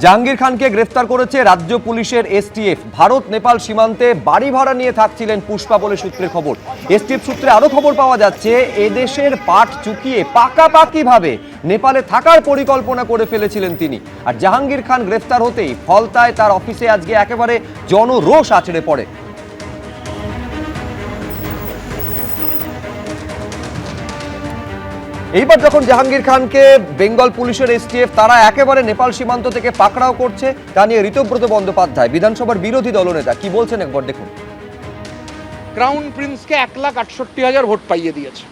জাহাঙ্গীর খানকে গ্রেফতার করেছে রাজ্য পুলিশের এসটিএফ। ভারত নেপাল সীমান্তে বাড়ি ভাড়া নিয়ে থাকছিলেন পুষ্পা বলে সূত্রের খবর। এসটিএফ সূত্রে আরো খবর পাওয়া যাচ্ছে, এদেশের পাট চুকিয়ে পাকাপাকিভাবে নেপালে থাকার পরিকল্পনা করে ফেলেছিলেন তিনি। আর জাহাঙ্গীর খান গ্রেফতার হতেই ফলতায় তার অফিসে আজকে একেবারে জনরোষ আছড়ে পড়ে। এইবার যখন জাহাঙ্গীর খানকে বেঙ্গল পুলিশের এসটিএফ তারা একেবারে নেপাল সীমান্ত থেকে পাকড়াও করছে, তা নিয়ে ঋতব্রত বন্দ্যোপাধ্যায় বিধানসভার বিরোধী দলনেতা কি বলছেন একবার দেখুন। ক্রাউন প্রিন্সকে 1,68,000 ভোট পাইয়ে দিয়েছে।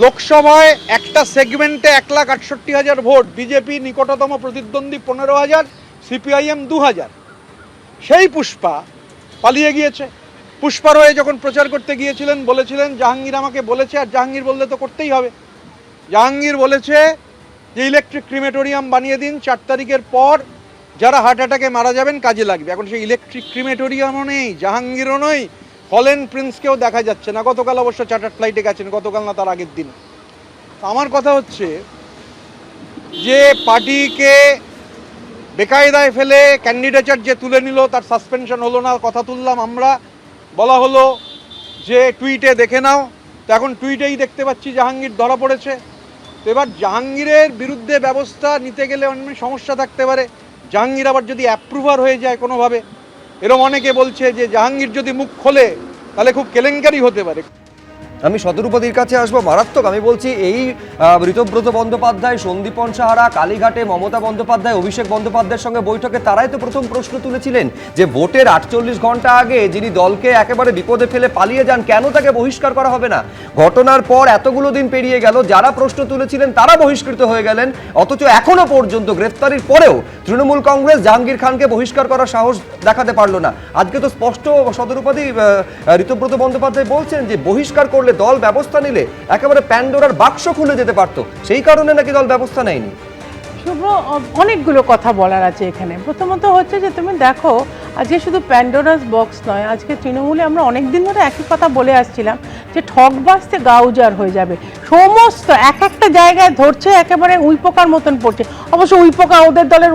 লোকসভায় একটা সেগমেন্টে 1,68,000 ভোট, বিজেপি নিকটতম প্রতিদ্বন্দ্বী 15,000, সিপিআইএম 2,000। সেই পুষ্পা পালিয়ে গিয়েছে। পুষ্পার হয়ে যখন প্রচার করতে গিয়েছিলেন বলেছিলেন জাহাঙ্গীর আমাকে বলেছে, আর জাহাঙ্গীর বললে তো করতেই হবে। জাহাঙ্গীর বলেছে যে ইলেকট্রিক ক্রিমেটোরিয়াম বানিয়ে দিন, 4 তারিখের পর যারা হার্ট অ্যাটাকে মারা যাবেন কাজে লাগবে। এখন সেই ইলেকট্রিক ক্রিমেটোরিয়ামও নেই, জাহাঙ্গীরও নয়, ফলেন প্রিন্সকেও দেখা যাচ্ছে না। গতকাল অবশ্য চার্টার ফ্লাইটে গেছেন, গতকাল না তার আগের দিন। আমার কথা হচ্ছে যে পার্টিকে বেকায়দায় ফেলে ক্যান্ডিডেচার যে তুলে নিল তার সাসপেনশন হলো না, কথা তুললাম আমরা, বলা হলো যে টুইটে দেখে নাও। তো এখন টুইটেই দেখতে পাচ্ছি জাহাঙ্গীর ধরা পড়েছে। তো এবার জাহাঙ্গীরের বিরুদ্ধে ব্যবস্থা নিতে গেলে অনেক সমস্যা থাকতে পারে। জাহাঙ্গীর আবার যদি অ্যাপ্রুভার হয়ে যায় কোনোভাবে, এরকম অনেকে বলছে যে জাহাঙ্গীর যদি মুখ খোলে তাহলে খুব কেলেঙ্কারি হতে পারে। আমি শতরূপদির কাছে আসবো। মারাত্মক, আমি বলছি এই ঋতব্রত বন্দ্যোপাধ্যায়, সন্দীপন সাহারা, কালীঘাটে মমতা বন্দ্যোপাধ্যায়, অভিষেক বন্দ্যোপাধ্যায়ের সঙ্গে বৈঠকে তারাই তো প্রথম প্রশ্ন তুলেছিলেন যে ভোটের 48 ঘন্টা আগে যিনি দলকে একেবারে বিপদে ফেলে পালিয়ে যান, কেন তাকে বহিষ্কার করা হবে না? ঘটনার পর এতগুলো দিন পেরিয়ে গেল, যারা প্রশ্ন তুলেছিলেন তারা বহিষ্কৃত হয়ে গেলেন, অথচ এখনো পর্যন্ত গ্রেফতারির পরেও তৃণমূল কংগ্রেস জাহাঙ্গীর খানকে বহিষ্কার করার সাহস দেখাতে পারলো না। আজকে তো স্পষ্ট শতরূপদি ঋতব্রত বন্দ্যোপাধ্যায় বলছেন যে বহিষ্কার করলে দল ব্যবস্থা নিলে একেবারে প্যান্ডোরার বাক্স খুলে যেতে পারত, সেই কারণে নাকি দল ব্যবস্থা নেয়নি। শুভ্র, অনেকগুলো কথা বলার আছে এখানে। প্রথমত হচ্ছে যে তুমি দেখো, আজকে শুধু প্যান্ডোরাস বক্স নয়, আজকে তৃণমূলে আমরা অনেক দিন ধরে একই কথা বলে আসছিলাম যে ঠকবাজতে গা উজাড় হয়ে যাবে। সমস্ত এক একটা জায়গায় ধরছে, একেবারে উইপোকার মতন পড়ছে। অবশ্য উইপোকা, ওদের দলের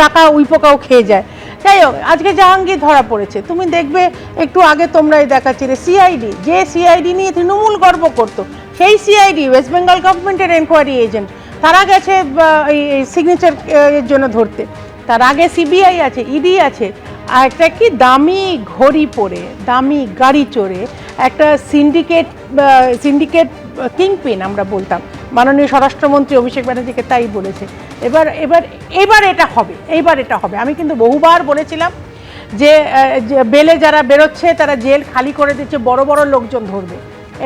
টাকা উইপোকাও খেয়ে যায়। যাই হোক, আজকে জাহাঙ্গীর ধরা পড়েছে। তুমি দেখবে একটু আগে তোমরাই দেখাচ্ছিলে সিআইডি, যে সিআইডি নিয়ে তৃণমূল গর্ব করতো, সেই সিআইডি ওয়েস্ট বেঙ্গল গভর্নমেন্টের এনকোয়ারি এজেন্ট, তারা গেছে এই সিগনেচার এর জন্য ধরতে। তার আগে সিবিআই আছে, ইডি আছে। আর একটা কি দামি ঘড়ি পরে, দামি গাড়ি চড়ে একটা সিন্ডিকেট কিংপিন আমরা বলতাম, মাননীয় স্বরাষ্ট্রমন্ত্রী অভিষেক ব্যানার্জিকে তাই বলেছে। এবার এটা হবে, আমি কিন্তু বহুবার বলেছিলাম যে বেলে যারা বেরোচ্ছে তারা জেল খালি করে দিচ্ছে, বড় বড় লোকজন ধরবে।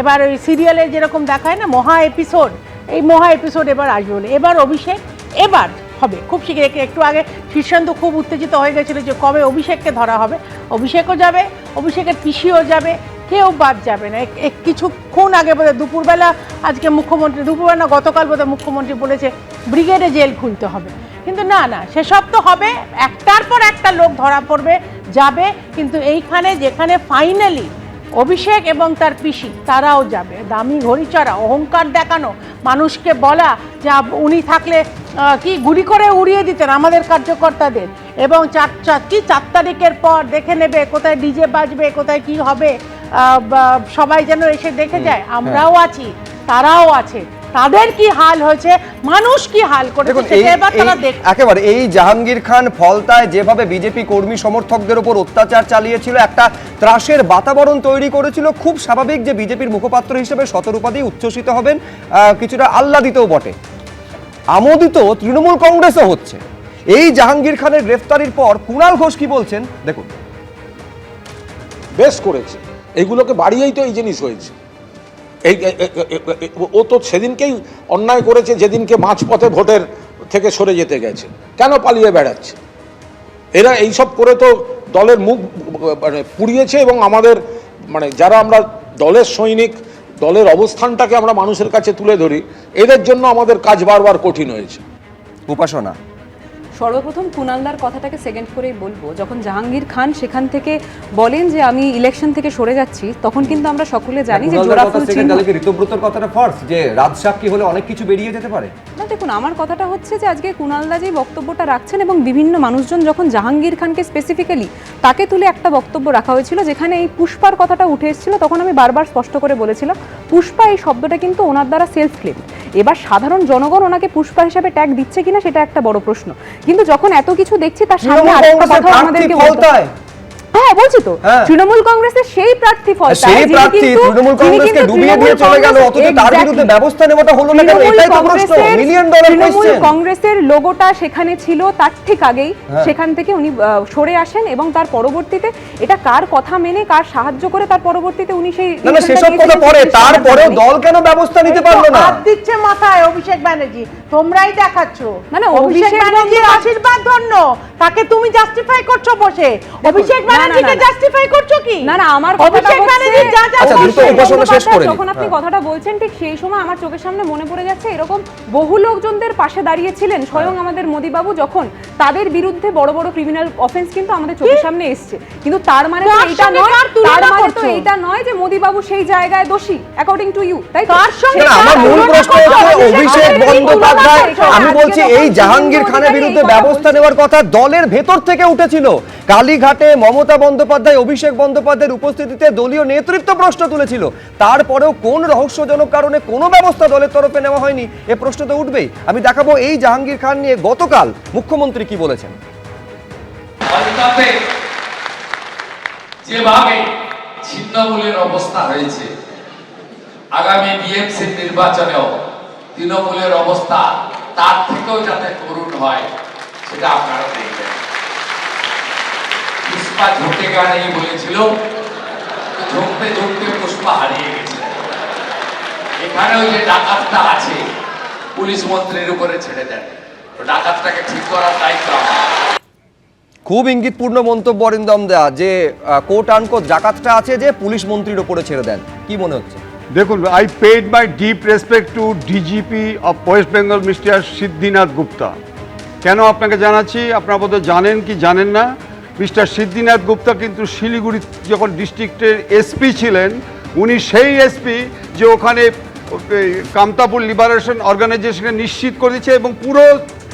এবার ওই সিরিয়ালে যেরকম দেখায় না মহা এপিসোড, এই মহা এপিসোড এবার আসবে বলে। এবার অভিষেক এবার হবে খুব শীঘ্র। একটু আগে শীর্ষেন্দু খুব উত্তেজিত হয়ে গেছিল যে কবে অভিষেককে ধরা হবে। অভিষেকও যাবে, অভিষেকের পিসিও যাবে, কেউ বাদ যাবে না। কিছুক্ষণ আগে বোধহয় দুপুরবেলা, আজকে মুখ্যমন্ত্রী দুপুরবেলা না গতকাল বোধহয় মুখ্যমন্ত্রী বলেছে ব্রিগেডে জেল খুলতে হবে। কিন্তু না, সেসব তো হবে, একটার পর একটা লোক ধরা পড়বে, যাবে। কিন্তু এইখানে যেখানে ফাইনালি অভিষেক এবং তার পিসি তারাও যাবে, দামি ঘড়ি চড়া, অহংকার দেখানো, মানুষকে বলা যে উনি থাকলে কি গুলি করে উড়িয়ে দিতেন আমাদের কার্যকর্তাদের, এবং 4 তারিখের পর দেখে নেবে কোথায় ডিজে বাজবে, কোথায় কি হবে, সবাই যেন এসে দেখে যায়। আমরাও আছি, তারাও আছে, তাদের কি হাল হয়েছে, মানুষ কি হাল করেছে একেবারে। এই জাহাঙ্গীর খান ফলতায় যেভাবে বিজেপি কর্মী সমর্থকদের উপর অত্যাচার চালিয়েছিল, একটা ত্রাসের বাতাবরণ তৈরি করেছিল, খুব স্বাভাবিক যে বিজেপির মুখপাত্র হিসেবে শতরূপদি উচ্ছ্বসিত হবেন, কিছুটা আহ্লাদিতও বটে। আমোদিত তৃণমূল কংগ্রেসও হচ্ছে। এই জাহাঙ্গীর খানের গ্রেফতারির পর কুণাল ঘোষ কি বলছেন দেখুন। বেশ করেছে, এইগুলোকে বাড়িয়েই তো এই জিনিস হয়েছে। ও তো সেদিনকেই অন্যায় করেছে যেদিনকে মাঝপথে ভোটের থেকে সরে যেতে গেছে। কেন পালিয়ে বেড়াচ্ছে? এরা এইসব করে তো দলের মুখ পুড়িয়েছে, এবং আমাদের যারা আমরা দলের সৈনিক, দলের অবস্থানটাকে আমরা মানুষের কাছে তুলে ধরি, এদের জন্য আমাদের কাজ বারবার কঠিন হয়েছে। উপাসনা, সর্বপ্রথম কুণালদার কথাটাকে সেকেন্ড করেই বলবো, যখন জাহাঙ্গীর খান সেখান থেকে বলেন যে আমি ইলেকশন থেকে সরে যাচ্ছি, তখন কিন্তু আমরা সকলে জানি যে জোড়াফুল চিহ্ন। ঋতব্রতর কথাটা ফার্স্ট যে রাজসাক্ষী হলে অনেক কিছু বেরিয়ে যেতে পারে। না দেখুন, আমার কথাটা হচ্ছে যে আজকে কুণালদা যে বক্তব্যটা রাখছেন এবং বিভিন্ন মানুষজন যখন জাহাঙ্গীর খানকে স্পেসিফিক্যালি তাকে তুলে একটা বক্তব্য রাখা হয়েছিল যেখানে এই পুষ্পার কথাটা উঠে এসেছিল, তখন আমি বারবার স্পষ্ট করে বলেছিলাম পুষ্পা এই শব্দটা কিন্তু ওনার দ্বারা সেলফ ক্লেম। এবার সাধারণ জনগণ ওনাকে পুষ্পা হিসাবে ট্যাগ দিচ্ছে কিনা সেটা একটা বড় প্রশ্ন, কিন্তু যখন এত কিছু দেখছি তার সামনে আরেকটা কথা আমাদেরকে বলতে হয়। হ্যাঁ বলছি তো, তৃণমূল কংগ্রেসের সেই প্রার্থী সেই প্রার্থী তৃণমূল কংগ্রেসকে ডুবিয়ে দিয়ে চলে গেল, অথচ তার বিরুদ্ধে ব্যবস্থা নেওয়াটা হলো না কেন? এটাই তো প্রশ্ন, মিলিয়ন ডলার কোশ্চেন। তৃণমূল কংগ্রেসের লোগোটা সেখানে ছিল তার ঠিক আগেই, সেখান থেকে উনি সরে আসেন এবং তার পরবর্তীতে এটা কার কথা মেনে কার সাহায্য করে তার পরবর্তীতে উনি সেই না সেসব কথা পরে, তারপরেও দল কেন ব্যবস্থা নিতে পারলো না? হাত দিচ্ছে মাথায় অভিষেক ব্যানার্জি, তোমরাই দেখাচ্ছো। মানে অভিষেক ব্যানার্জির আশীর্বাদ ধন্য, তাকে তুমি জাস্টিফাই করছো বসে। অভিষেক ব্যানার্জিকে জাস্টিফাই করছো কি? না না, আমার কথাটা ব্যানার্জি যা যা আচ্ছা দ্রুত উপাসনা শেষ করে যখন আপনি কথাটা বলছেন ঠিক সেই সময় আমার চোখের সামনে মনে পড়ে যাচ্ছে এরকম বহু লোকজনদের পাশে দাঁড়িয়েছিলেন স্বয়ং আমাদের মোদিবাবু, যখন তাদের বিরুদ্ধে বড় বড় ক্রিমিনাল অফেন্স কিন্তু আমাদের চোখের সামনে এসেছে, কিন্তু তার মানে তো এইটা নয়, তার মানে তো এইটা নয় যে মোদিবাবু সেই জায়গায় দোষী অ্যাকর্ডিং টু ইউ, তাই তো? আমার মূল প্রশ্ন হচ্ছে অভিষেক বন্দ্যোপাধ্যায়, আমি বলছি এই জাহাঙ্গীর খানের বিরুদ্ধে ব্যবস্থা নেওয়ার কথা দলের ভেতর থেকে উঠেছিল। কালীঘাটে মমতা বন্দ্যোপাধ্যায় অভিষেক বন্দ্যোপাধ্যায়ের উপস্থিতিতে দলীয় নেতৃত্ব প্রশ্ন তুলেছিল, তারপরেও কোন রহস্যজনক কারণে কোনো ব্যবস্থা দলের তরফে নেওয়া হয়নি, এ প্রশ্ন তো উঠবেই। আমি দেখাবো এই জাহাঙ্গীর খান নিয়ে গতকাল মুখ্যমন্ত্রী কি বলেছেন। যেভাবে ছিন্নমূলের অবস্থা হয়েছে, আগামী বিএমসি নির্বাচনেও তৃণমূলের অবস্থা তার থেকেও যাতে করুণ হয় সেটা আপনারা দেখবেন। পুষ্পা ঝুঁকে গানেই বলেছিল, ঝুঁকতে ঝুঁকতে পুষ্পা হারিয়ে গেছে। এখানেও যে ডাকাতটা আছে পুলিশ মন্ত্রীর উপরে ছেড়ে দেন, ডাকাতটাকে ঠিক করার দায়িত্ব আমার। খুব ইঙ্গিতপূর্ণ মন্তব্য অরিন্দম দা, যে কোট আনকোট ডাকাতটা আছে যে পুলিশ মন্ত্রীর উপরে ছেড়ে দেন, কি মনে হচ্ছে? দেখুন, I paid my deep respect to DGP of West Bengal Mister Siddhinath Gupta. কেন আপনাকে জানাচ্ছি, আপনারা বোধহয় জানেন কি জানেন না, মিস্টার সিদ্ধিনাথ গুপ্তা কিন্তু শিলিগুড়ি যখন ডিস্ট্রিক্টের এসপি ছিলেন, উনি সেই এসপি যে ওখানে কামতাপুর লিবারেশন অর্গানাইজেশনকে নিশ্চিত করে দিচ্ছে এবং পুরো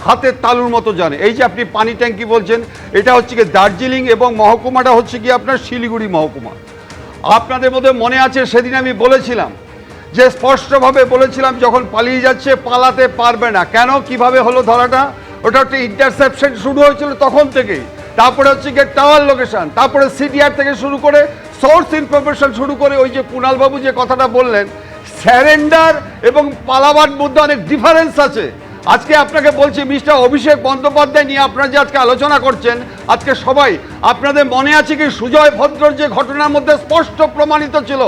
হাতের তালুর মতো জানে। এই যে আপনি পানি ট্যাঙ্কি বলছেন, এটা হচ্ছে কি দার্জিলিং এবং মহকুমাটা হচ্ছে কি আপনার শিলিগুড়ি মহকুমা। আপনাদের মধ্যে মনে আছে সেদিন আমি বলেছিলাম যে স্পষ্টভাবে বলেছিলাম যখন পালিয়ে যাচ্ছে পালাতে পারবে না। কেন, কিভাবে হলো ধরাটা? ওটা একটা ইন্টারসেপশন শুরু হয়েছিল তখন থেকেই, তারপরে হচ্ছে গিয়ে টাওয়ার লোকেশন, তারপরে সিডিআর থেকে শুরু করে সোর্স ইনফরমেশন শুরু করে ওই যে কুণালবাবু যে কথাটা বললেন, স্যারেন্ডার এবং পালাবার মধ্যে অনেক ডিফারেন্স আছে। আজকে আপনাকে বলছি মিস্টার অভিষেক বন্দ্যোপাধ্যায় নিয়ে আপনারা যে আজকে আলোচনা করছেন, আজকে সবাই আপনাদের মনে আছে কি সুজয় ভদ্রর যে ঘটনার মধ্যে স্পষ্ট প্রমাণিত ছিল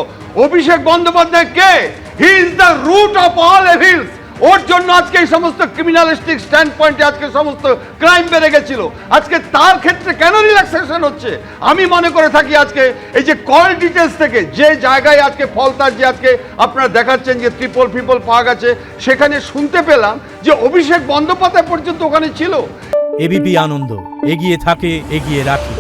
অভিষেক বন্দ্যোপাধ্যায় কে? He is the root of all evils. ওর জন্য আজকে এই সমস্ত ক্রিমিনালিস্টিক স্ট্যান্ড পয়েন্টে আজকে সমস্ত ক্রাইম বেড়ে গেছিল। আজকে তার ক্ষেত্রে কেন রিল্যাক্সেশন হচ্ছে? আমি মনে করে থাকি আজকে এই যে কল ডিটেলস থেকে যে জায়গায় আজকে ফলতার যে আজকে আপনারা দেখাচ্ছেন যে ট্রিপল পাওয়া গেছে, সেখানে শুনতে পেলাম যে অভিষেক বন্দ্যোপাধ্যায় পর্যন্ত ওখানে ছিল। এবিপি আনন্দ, এগিয়ে থাকে, এগিয়ে রাখে।